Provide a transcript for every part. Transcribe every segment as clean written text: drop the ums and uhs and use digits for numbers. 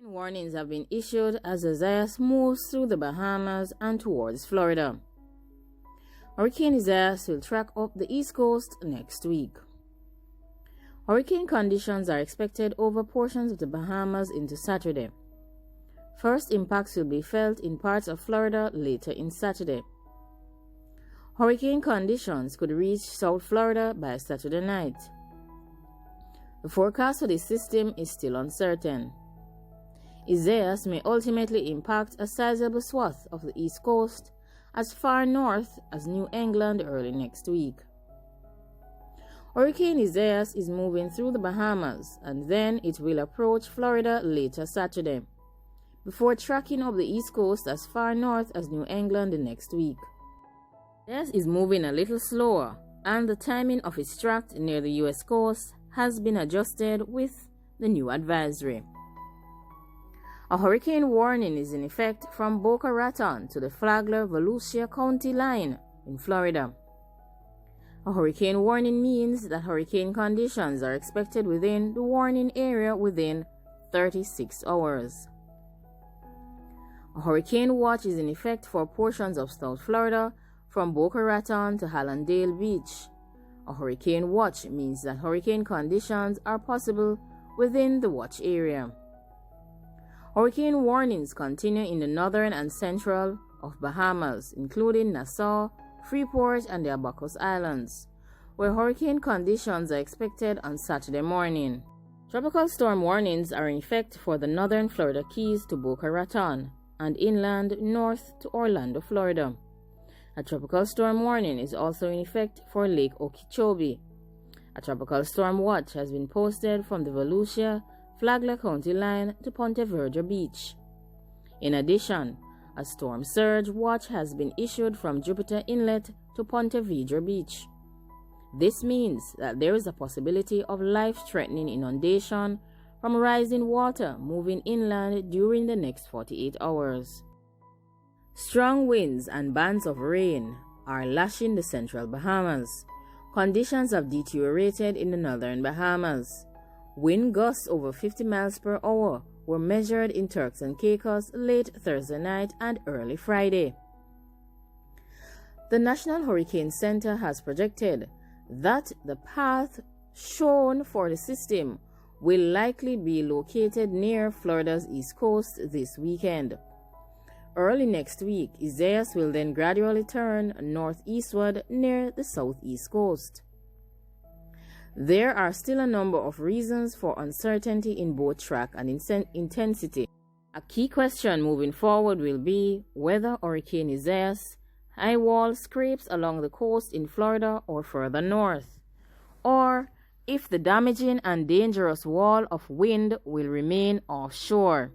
Warnings have been issued as Isaias moves through the Bahamas and towards Florida. Hurricane Isaias will track up the East Coast next week. Hurricane conditions are expected over portions of the Bahamas into Saturday. First impacts will be felt in parts of Florida later in Saturday. Hurricane conditions could reach South Florida by Saturday night. The forecast for this system is still uncertain. Isaias may ultimately impact a sizable swath of the East Coast as far north as New England early next week. Hurricane Isaias is moving through the Bahamas and then it will approach Florida later Saturday, before tracking up the East Coast as far north as New England the next week. Isaias is moving a little slower, and the timing of its track near the U.S. coast has been adjusted with the new advisory. A hurricane warning is in effect from Boca Raton to the Flagler-Volusia County line in Florida. A hurricane warning means that hurricane conditions are expected within the warning area within 36 hours. A hurricane watch is in effect for portions of South Florida from Boca Raton to Hallandale Beach. A hurricane watch means that hurricane conditions are possible within the watch area. Hurricane warnings continue in the northern and central of Bahamas, including Nassau, Freeport, and the Abacus Islands, where hurricane conditions are expected on Saturday morning. Tropical storm warnings are in effect for the northern Florida Keys to Boca Raton and inland north to Orlando, Florida. A tropical storm warning is also in effect for Lake Okeechobee. A tropical storm watch has been posted from the Volusia Flagler County line to Ponte Vedra Beach. In addition, a storm surge watch has been issued from Jupiter Inlet to Ponte Vedra Beach. This means that there is a possibility of life-threatening inundation from rising water moving inland during the next 48 hours. Strong winds and bands of rain are lashing the central Bahamas. Conditions have deteriorated in the northern Bahamas. Wind gusts over 50 miles per hour were measured in Turks and Caicos late Thursday night and early Friday. The National Hurricane Center has projected that the path shown for the system will likely be located near Florida's east coast this weekend. Early next week, Isaias will then gradually turn northeastward near the southeast coast. There are still a number of reasons for uncertainty in both track and intensity. A key question moving forward will be whether Hurricane Isaias' high wall scrapes along the coast in Florida or further north, or if the damaging and dangerous wall of wind will remain offshore.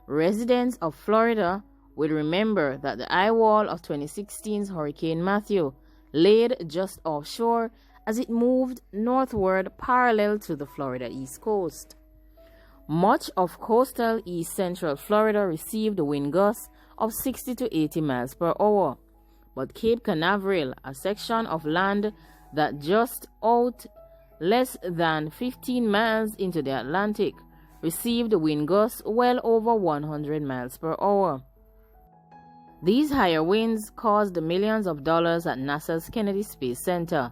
Residents of Florida will remember that the eye wall of 2016's Hurricane Matthew laid just offshore as it moved northward parallel to the Florida East Coast. Much of coastal east central Florida received wind gusts of 60 to 80 miles per hour, but Cape Canaveral, a section of land that just out less than 15 miles into the Atlantic, received wind gusts well over 100 miles per hour. These higher winds caused millions of dollars at NASA's Kennedy Space Center.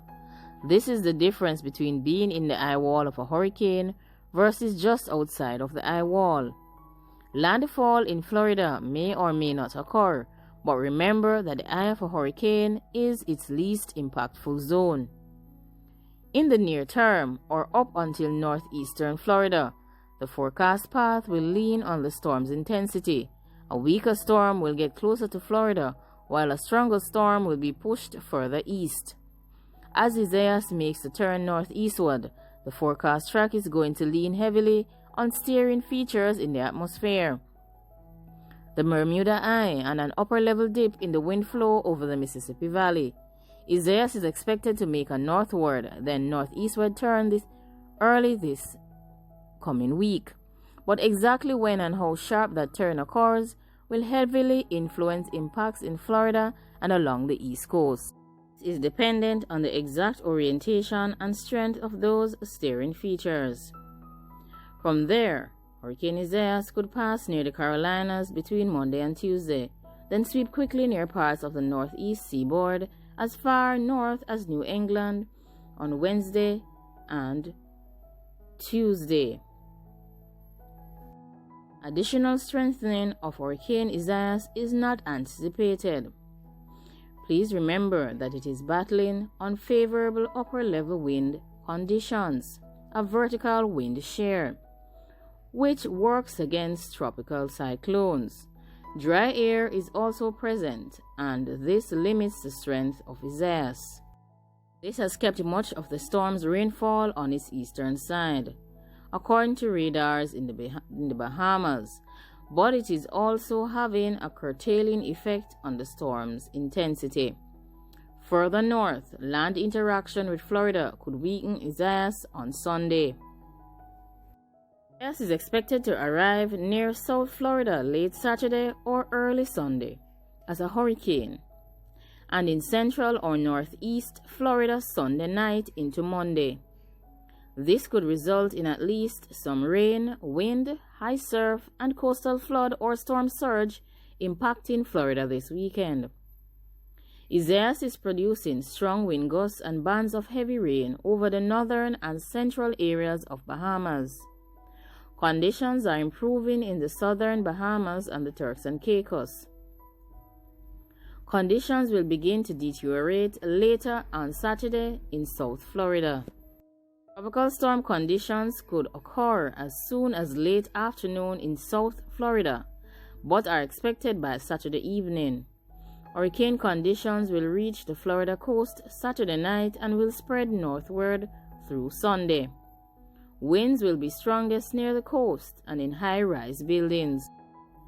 This is the difference between being in the eye wall of a hurricane versus just outside of the eye wall. Landfall in Florida may or may not occur, but remember that the eye of a hurricane is its least impactful zone. In the near term, or up until northeastern Florida, the forecast path will lean on the storm's intensity. A weaker storm will get closer to Florida, while a stronger storm will be pushed further east. As Isaias makes the turn northeastward, the forecast track is going to lean heavily on steering features in the atmosphere. The Bermuda Eye and an upper-level dip in the wind flow over the Mississippi Valley. Isaias is expected to make a northward, then northeastward turn early this coming week. But exactly when and how sharp that turn occurs will heavily influence impacts in Florida and along the East Coast. It is dependent on the exact orientation and strength of those steering features. From there, Hurricane Isaias could pass near the Carolinas between Monday and Tuesday, then sweep quickly near parts of the northeast seaboard as far north as New England on Wednesday and Tuesday. Additional strengthening of Hurricane Isaias is not anticipated. Please remember that it is battling unfavorable upper-level wind conditions, a vertical wind shear, which works against tropical cyclones. Dry air is also present, and this limits the strength of Isaias. This has kept much of the storm's rainfall on its eastern side, according to radars in the Bahamas, but it is also having a curtailing effect on the storm's intensity. Further north, land interaction with Florida could weaken Isaias on Sunday. Isaias is expected to arrive near South Florida late Saturday or early Sunday as a hurricane, and in central or northeast Florida Sunday night into Monday. This could result in at least some rain, wind, high surf, and coastal flood or storm surge impacting Florida this weekend. Isaias is producing strong wind gusts and bands of heavy rain over the northern and central areas of Bahamas. Conditions are improving in the southern Bahamas and the Turks and Caicos. Conditions will begin to deteriorate later on Saturday in South Florida. Tropical storm conditions could occur as soon as late afternoon in South Florida, but are expected by Saturday evening. Hurricane conditions will reach the Florida coast Saturday night and will spread northward through Sunday. Winds will be strongest near the coast and in high-rise buildings.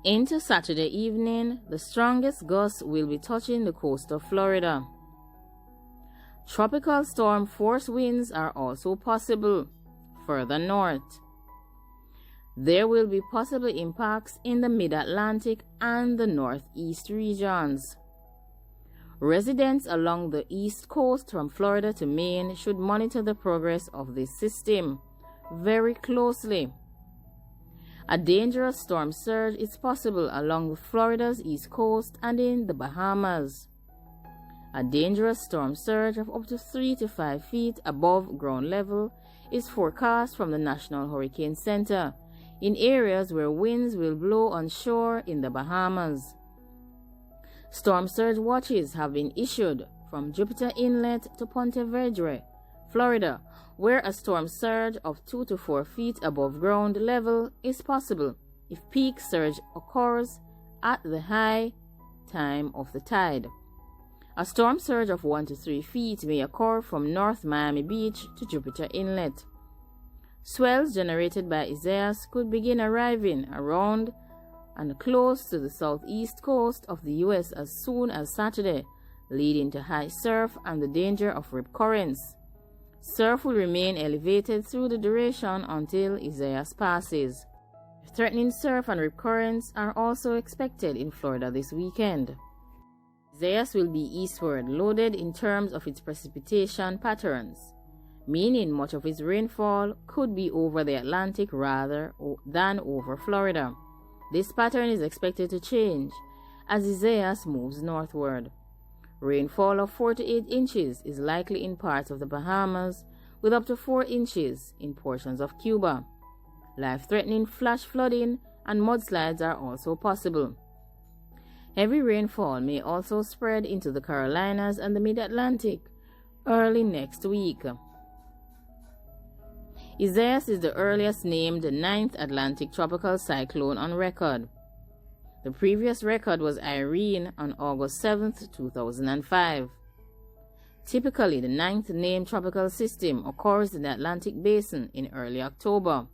Into Saturday evening, the strongest gusts will be touching the coast of Florida. Tropical storm force winds are also possible further north. There will be possible impacts in the mid-Atlantic and the northeast regions. Residents along the east coast from Florida to Maine should monitor the progress of this system very closely. A dangerous storm surge is possible along Florida's east coast and in the Bahamas. A dangerous storm surge of up to 3 to 5 feet above ground level is forecast from the National Hurricane Center in areas where winds will blow on shore in the Bahamas. Storm surge watches have been issued from Jupiter Inlet to Ponte Vedra, Florida, where a storm surge of 2 to 4 feet above ground level is possible if peak surge occurs at the high time of the tide. A storm surge of 1 to 3 feet may occur from North Miami Beach to Jupiter Inlet. Swells generated by Isaias could begin arriving around and close to the southeast coast of the U.S. as soon as Saturday, leading to high surf and the danger of rip currents. Surf will remain elevated through the duration until Isaias passes. Threatening surf and rip currents are also expected in Florida this weekend. Isaias will be eastward loaded in terms of its precipitation patterns, meaning much of its rainfall could be over the Atlantic rather than over Florida. This pattern is expected to change as Isaias moves northward. Rainfall of 4 to 8 inches is likely in parts of the Bahamas, with up to 4 inches in portions of Cuba. Life-threatening flash flooding and mudslides are also possible. Heavy rainfall may also spread into the Carolinas and the mid-Atlantic early next week. Isaias is the earliest named 9th Atlantic tropical cyclone on record. The previous record was Irene on August 7, 2005. Typically, the 9th named tropical system occurs in the Atlantic Basin in early October.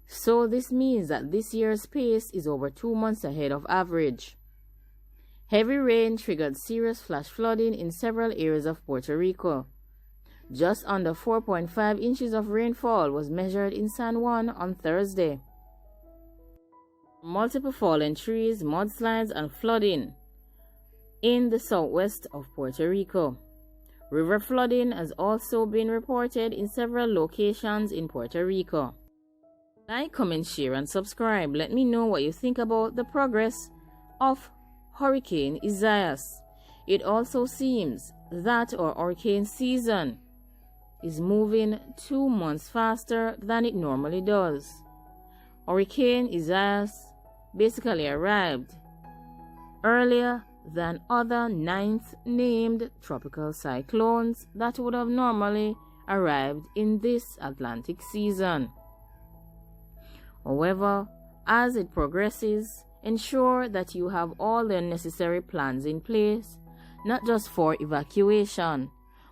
So this means that this year's pace is over 2 months ahead of average. Heavy rain triggered serious flash flooding in several areas of Puerto Rico. Just under 4.5 inches of rainfall was measured in San Juan on Thursday. Multiple fallen trees, mudslides, and flooding in the southwest of Puerto Rico. River flooding has also been reported in several locations in Puerto Rico. Like, comment, share, and subscribe. Let me know what you think about the progress of Hurricane Isaias. It also seems that our hurricane season is moving 2 months faster than it normally does. Hurricane Isaias basically arrived earlier than other 9th named tropical cyclones that would have normally arrived in this Atlantic season. However, as it progresses, ensure that you have all the necessary plans in place, not just for evacuation,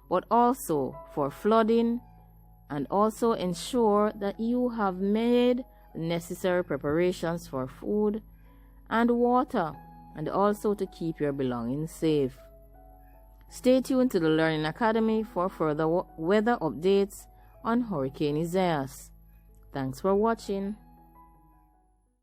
but also for flooding, and also ensure that you have made necessary preparations for food and water, and also to keep your belongings safe. Stay tuned to the Learning Academy for further weather updates on Hurricane Isaias. Thanks for watching.